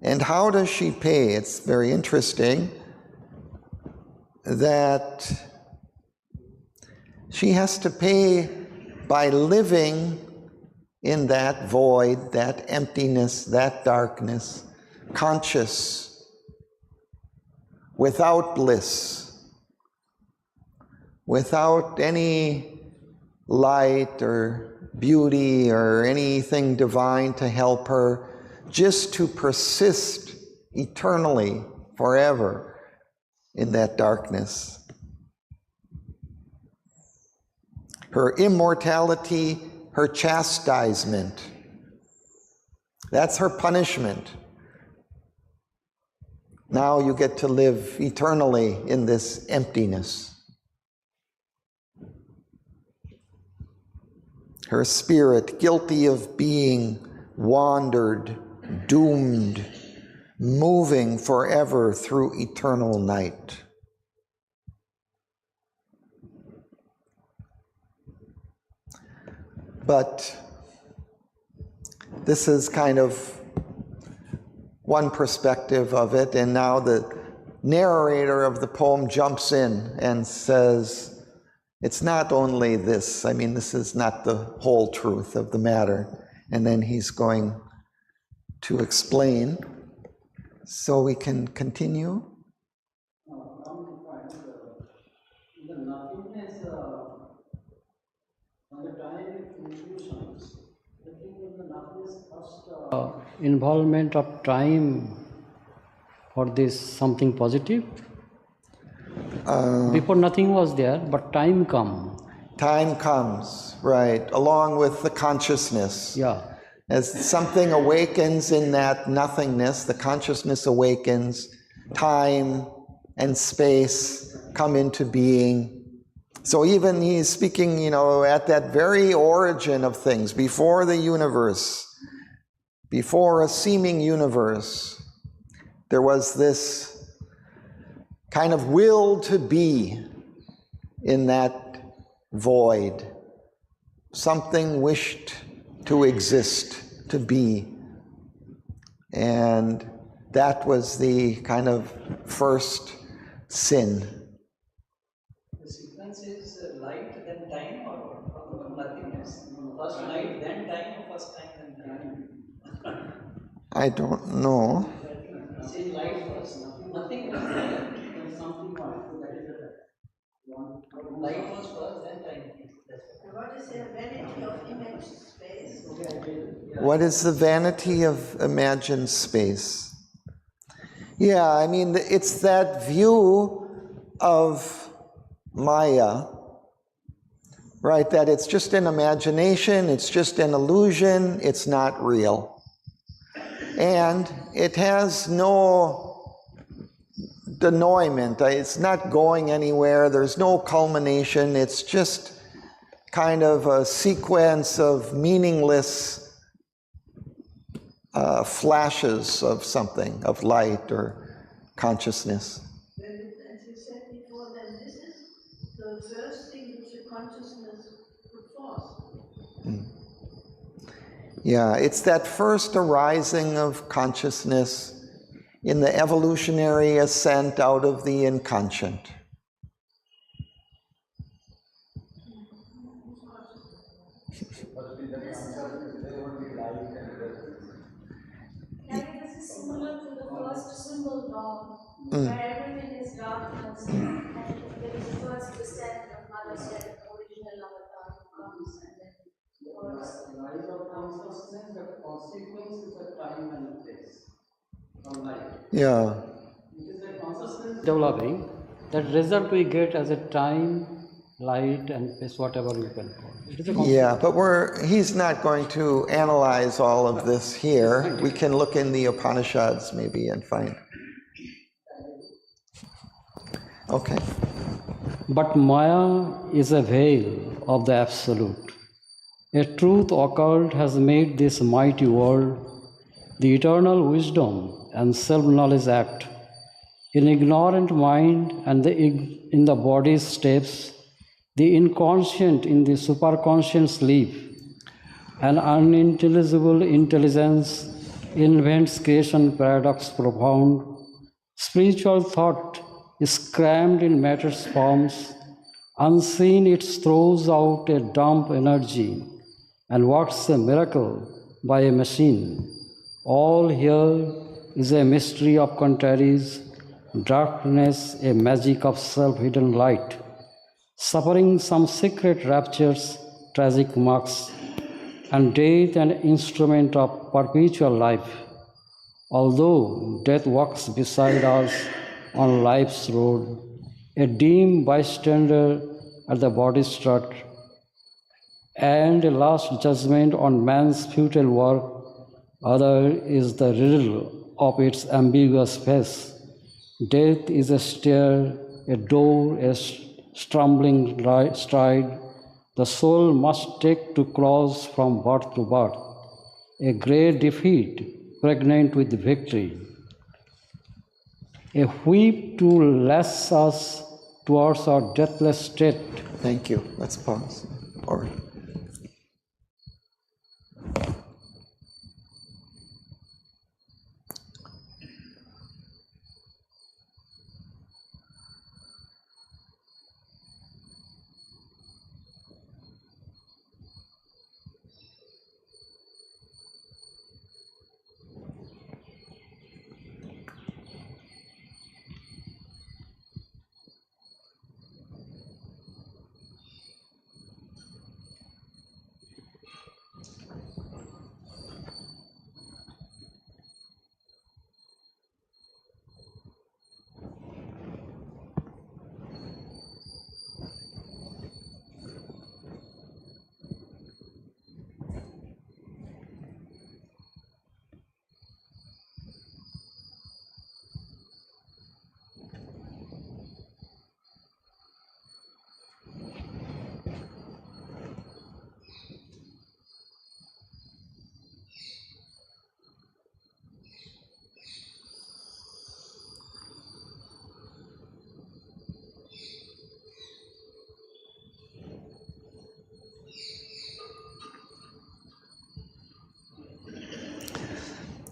And how does she pay? It's very interesting that she has to pay by living in that void, that emptiness, that darkness, conscious, without bliss, without any light or beauty or anything divine to help her, just to persist eternally, forever, in that darkness. Her immortality, her chastisement. That's her punishment. Now you get to live eternally in this emptiness. Her spirit, guilty of being wandered, doomed, moving forever through eternal night. But this is kind of one perspective of it, and now the narrator of the poem jumps in and says, it's not only this, this is not the whole truth of the matter. And then he's going to explain So we can continue. The nothingness, from the time intuitions, I think in the nothingness first involvement of time for this something positive. Before nothing was there, but time come. Time comes, right, along with the consciousness. Yeah. As something awakens in that nothingness, the consciousness awakens, time and space come into being. So even he's speaking, at that very origin of things, before the universe, before a seeming universe, there was this kind of will to be in that void. Something wished to exist, to be. And that was the kind of first sin. The sequence is light, then time, or from nothingness? First light, then time, or first time, then time? I don't know. Say light first, nothing was there, then something was, that is the light was first, then time. What is the vanity of image space? What is the vanity of imagined space? Yeah, I mean, it's that view of Maya, right? That it's just an imagination, it's just an illusion, it's not real. And it has no denouement, it's not going anywhere, there's no culmination, it's just kind of a sequence of meaningless flashes of something, of light or consciousness. As you said before, then this is the first thing which the consciousness could force. Yeah, it's that first arising of consciousness in the evolutionary ascent out of the inconscient. This is similar to the first symbol dawn, where everything is darkness, and there is a first descent of Mother Set, original avatar who comes, and then The rise of consciousness, the consequence is a time and place from light. Yeah. It is the consciousness developing, that result we get as a time, light, and space, whatever you can call it. Yeah, but he's not going to analyze all of this here. We can look in the Upanishads maybe and find. Okay. But Maya is a veil of the Absolute. A truth occult has made this mighty world, the eternal wisdom and self-knowledge act. In ignorant mind and in the body's steps, the inconscient in the superconscient sleep, an unintelligible intelligence invents creation paradox profound. Spiritual thought is crammed in matter's forms. Unseen, it throws out a dump energy and works a miracle by a machine. All here is a mystery of contraries, darkness, a magic of self-hidden light. Suffering some secret raptures, tragic marks, and death an instrument of perpetual life. Although death walks beside us on life's road, a dim bystander at the body strut, and a last judgment on man's futile work, other is the riddle of its ambiguous face. Death is a stair, a door, a stumbling stride the soul must take to cross from birth to birth, a great defeat pregnant with victory, a whip to lash us towards our deathless state. Thank you. Let's pause. Or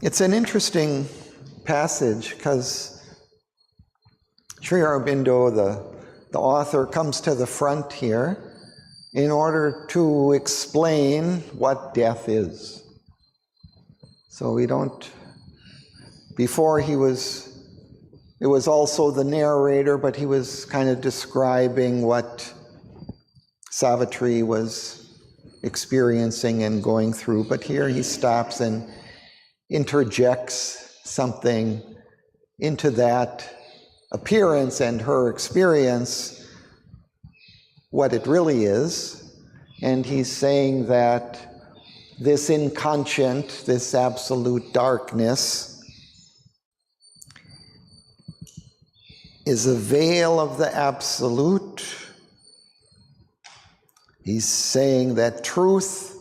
It's an interesting passage because Sri Aurobindo, the author, comes to the front here in order to explain what death is. So we don't, before it was also the narrator, but he was kind of describing what Savitri was experiencing and going through. But here he stops and interjects something into that appearance and her experience, what it really is. And he's saying that this inconscient, this absolute darkness, is a veil of the absolute. He's saying that truth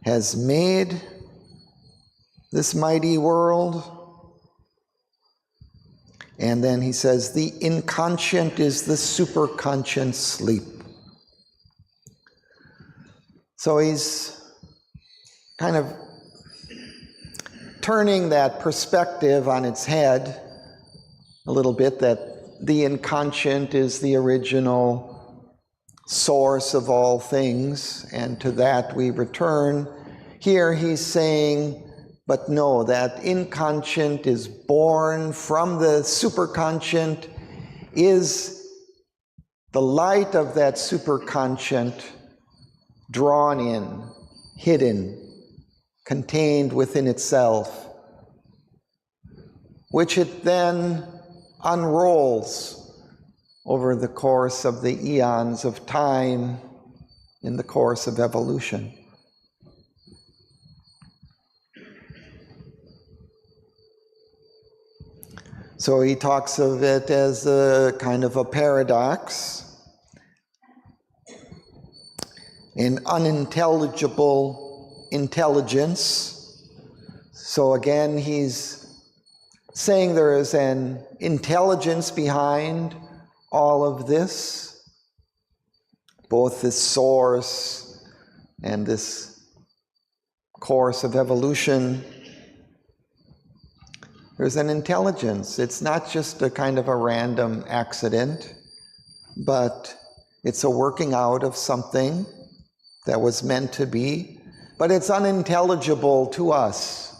has made this mighty world. And then he says the inconscient is the superconscious sleep. So he's kind of turning that perspective on its head a little bit, that the inconscient is the original source of all things, and to that we return. Here he's saying, but no, that inconscient is born from the superconscient, is the light of that superconscient drawn in, hidden, contained within itself, which it then unrolls over the course of the eons of time in the course of evolution. So he talks of it as a kind of a paradox, an unintelligible intelligence. So again, he's saying there is an intelligence behind all of this, both this source and this course of evolution. There's an intelligence. It's not just a kind of a random accident, but it's a working out of something that was meant to be, but it's unintelligible to us.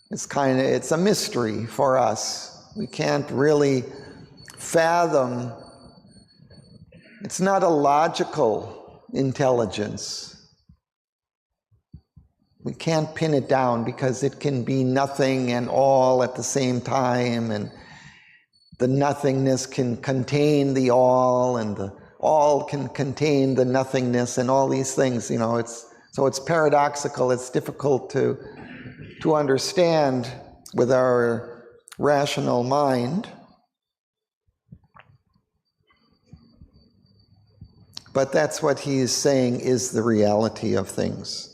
It's a mystery for us. We can't really fathom. It's not a logical intelligence. We can't pin it down because it can be nothing and all at the same time, and the nothingness can contain the all, and the all can contain the nothingness, and all these things, so it's paradoxical. It's difficult to understand with our rational mind. But that's what he is saying is the reality of things.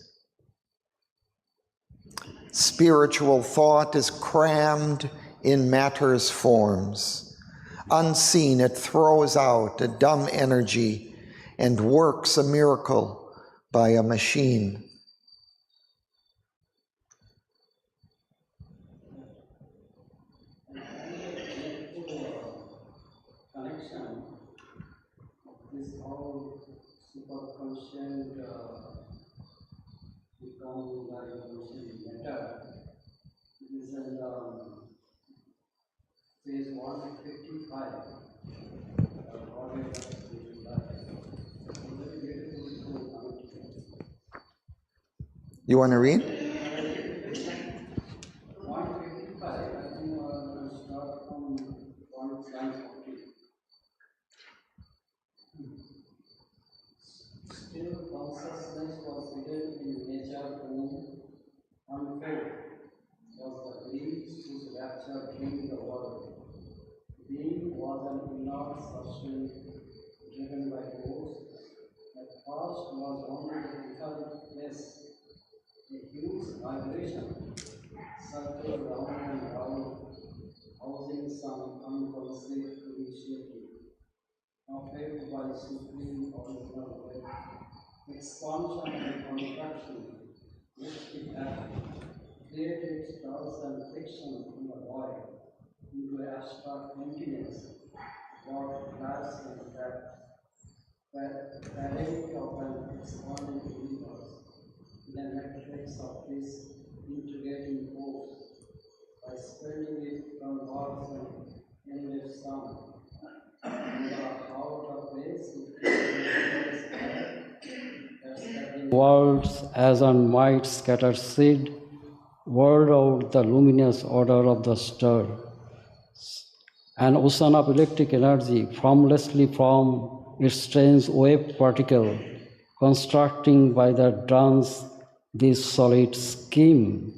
Spiritual thought is crammed in matter's forms. Unseen, it throws out a dumb energy and works a miracle by a machine. Connection of this whole superconscient becoming the emotion matter. This is in page 155. You want to read? 155, I think we'll start from line 40. Still, consciousness was hidden in nature womb, unfold, was the dreams whose rapture dreamed the world. Being was an inert substance driven by force. At first was only the etheric place, a huge vibration, circled round and round, housing some unconceived initiative, affected by supreme original will, expansion and contraction, which it happened, created dulls and friction in the void into abstract emptiness, what lies and depth, where reality of an expanding universe, in a matrix of this integrating force, by spreading it from words and endless sound, and the out of place it worlds as on might scattered seed, whirled out the luminous order of the star. An ocean of electric energy formlessly from its strange wave particle, constructing by the dance this solid scheme,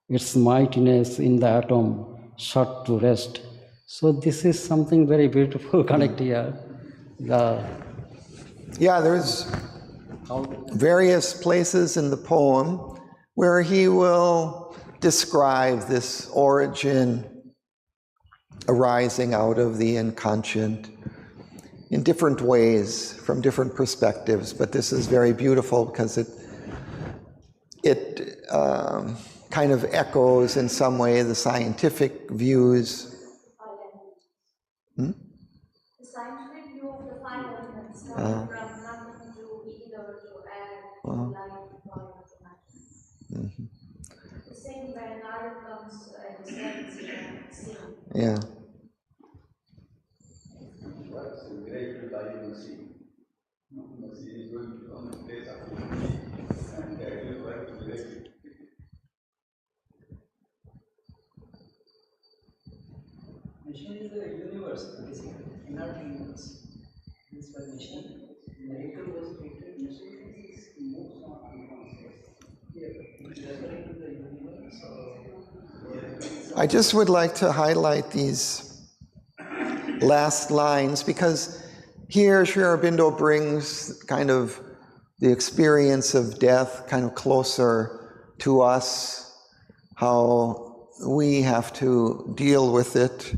its mightiness in the atom shut to rest. So this is something very beautiful connect here. There's various places in the poem where he will describe this origin arising out of the inconscient in different ways, from different perspectives, but this is very beautiful because it kind of echoes in some way the scientific views. The scientific view of the five elements, coming from nothing to ether to air to light to fire to matter. The same way light comes at the sea. Yeah. What's a great light in the sea? The sea is going to come and place after the sea, and that will work to break it. Mission is the universe, basically, inert universe. This by mission. Miracle was created, mission is moves on unconscious. Referring to the universe. I just would like to highlight these last lines because here Sri Aurobindo brings kind of the experience of death kind of closer to us, how we have to deal with it.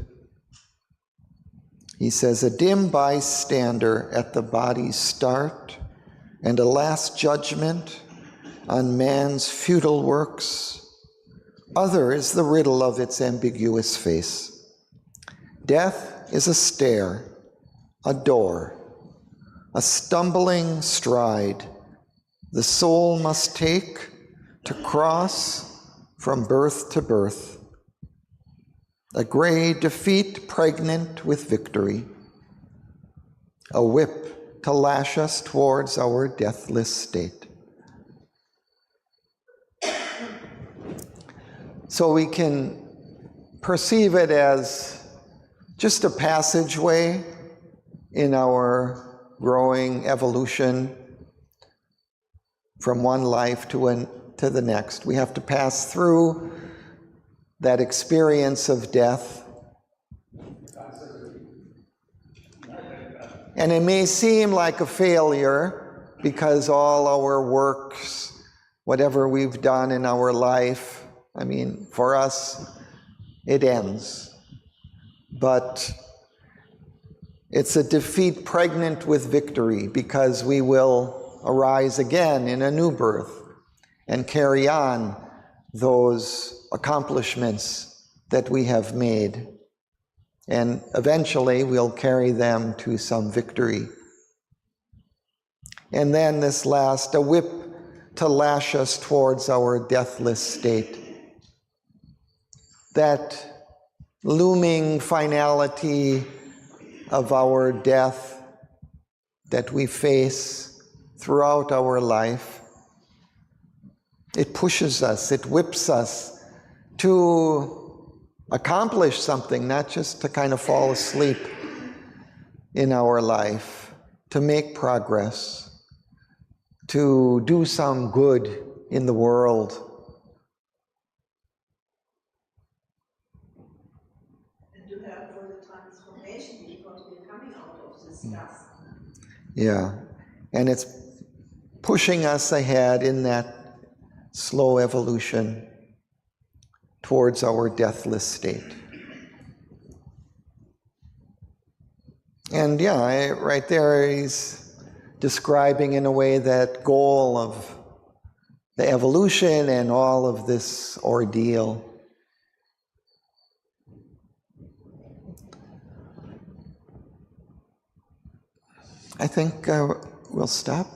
He says, a dim bystander at the body's start and a last judgment on man's futile works. Other is the riddle of its ambiguous face. Death is a stair, a door, a stumbling stride the soul must take to cross from birth to birth. A gray defeat pregnant with victory, a whip to lash us towards our deathless state. So we can perceive it as just a passageway in our growing evolution from one life to the next. We have to pass through that experience of death. And it may seem like a failure because all our works, whatever we've done in our life, I mean, for us, it ends. But it's a defeat pregnant with victory because we will arise again in a new birth and carry on those accomplishments that we have made. And eventually we'll carry them to some victory. And then this last, a whip to lash us towards our deathless state. That looming finality of our death that we face throughout our life, it pushes us, it whips us to accomplish something, not just to kind of fall asleep in our life, to make progress, to do some good in the world. And to have for the transformation because we're coming out of this dust. Yeah, and it's pushing us ahead in that slow evolution towards our deathless state. And yeah, right there he's describing in a way that goal of the evolution and all of this ordeal. I think we'll stop.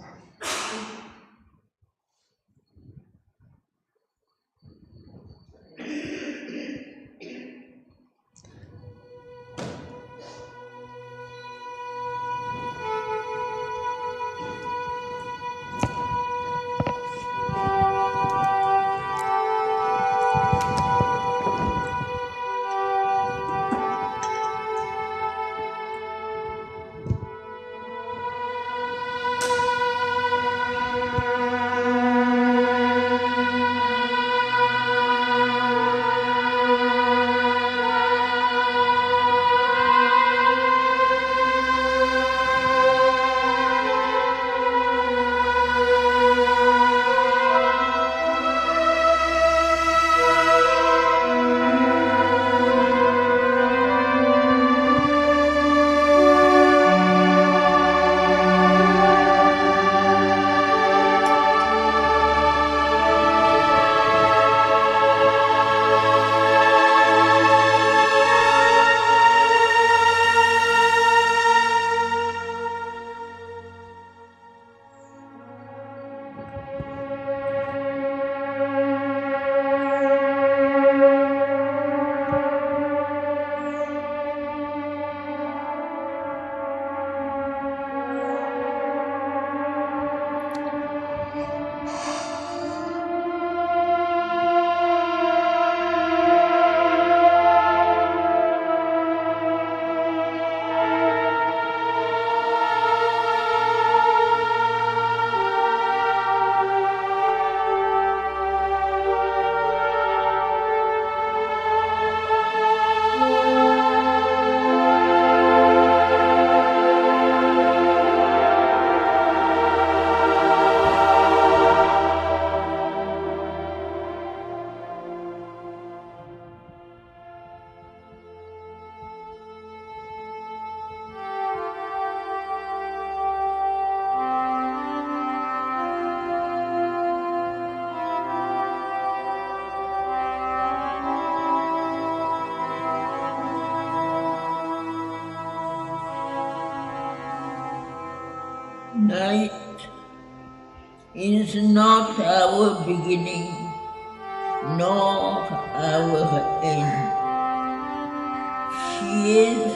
Night is not our beginning, nor our end. She is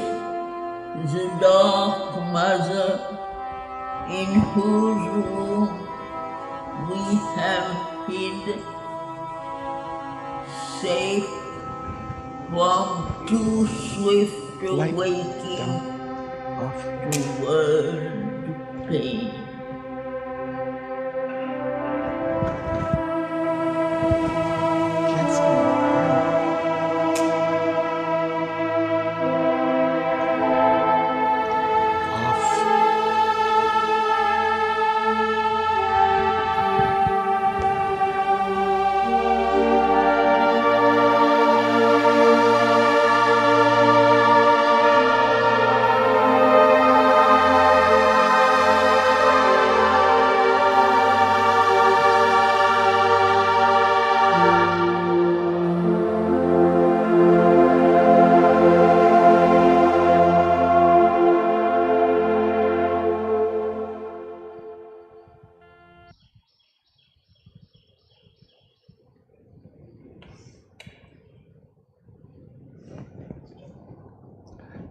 the dark mother in whose room we have hid, safe from too swift awaking to world pain.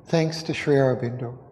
Thanks to Sri Aurobindo.